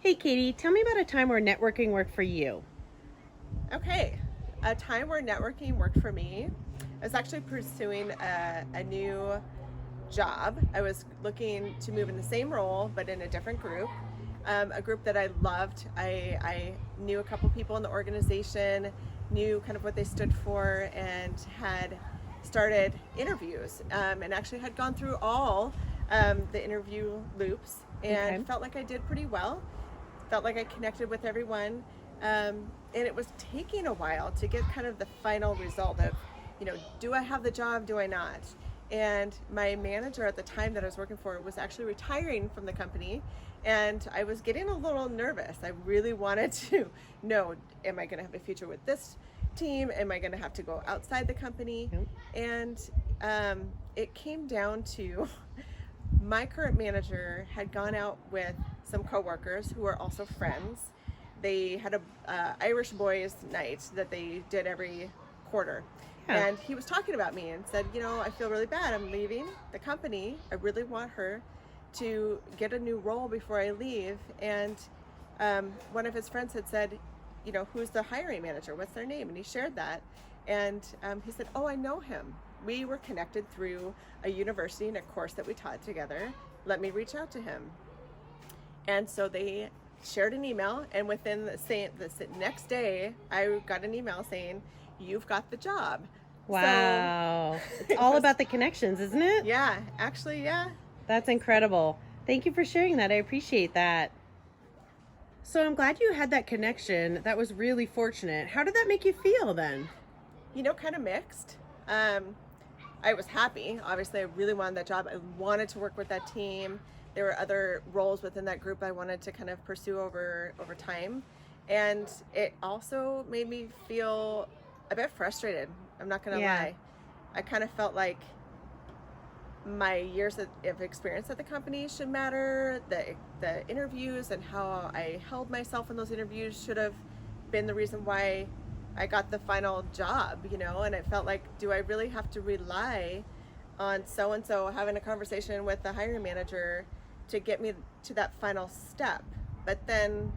Hey, Katie, tell me about a time where networking worked for you. Okay, a time where networking worked for me. I was actually pursuing a new job. I was looking to move in the same role, but in a different group. A group that I loved. I knew a couple people in the organization, knew kind of what they stood for, and had started interviews and actually had gone through all the interview loops and Okay. felt like I did pretty well. Felt like I connected with everyone. And it was taking a while to get kind of the final result of, do I have the job? Do I not? And my manager at the time that I was working for was actually retiring from the company. And I was getting a little nervous. I really wanted to know, am I going to have a future with this team? Am I going to have to go outside the company? Yep. And it came down to my current manager had gone out with some coworkers who are also friends. They had a Irish boys night that they did every quarter, Yeah. and he was talking about me and said, I feel really bad. I'm leaving the company. I really want her to get a new role before I leave. And one of his friends had said, who's the hiring manager? What's their name? And he shared that, and he said, oh, I know him. We were connected through a university and a course that we taught together. Let me reach out to him. And so they shared an email, and within the next day, I got an email saying, "You've got the job." So Wow. It's it all was, about the connections, isn't it? yeah, actually, yeah. That's incredible. Thank you for sharing that. I appreciate that. So I'm glad you had that connection. That was really fortunate. How did that make you feel then? Kind of mixed. Um, I was happy. Obviously, I really wanted that job. I wanted to work with that team. There were other roles within that group I wanted to kind of pursue over time, and it also made me feel a bit frustrated. I'm not gonna Yeah. lie. I kind of felt like my years of experience at the company should matter. The interviews and how I held myself in those interviews should have been the reason why I got the final job, and it felt like, do I really have to rely on so and so having a conversation with the hiring manager to get me to that final step? But then,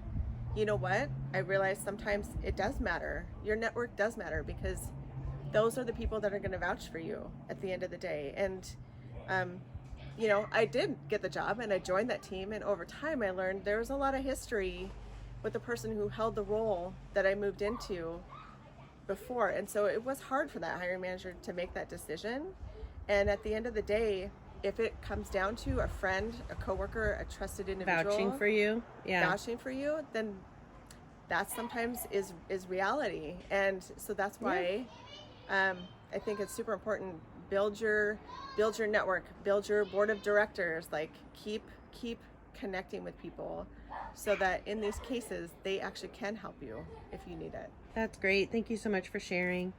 you know what? I realized sometimes it does matter. Your network does matter because those are the people that are going to vouch for you at the end of the day. And um, I did get the job and I joined that team. And over time, I learned there was a lot of history with the person who held the role that I moved into before. And so it was hard for that hiring manager to make that decision. And at the end of the day, if it comes down to a friend, a coworker, a trusted Vouching individual for you. Yeah. vouching for you, then that sometimes is reality. And so that's Yeah. why um, I think it's super important. Build your build your network, build your board of directors. Like keep connecting with people, so that in these cases they actually can help you if you need it. That's great. Thank you so much for sharing.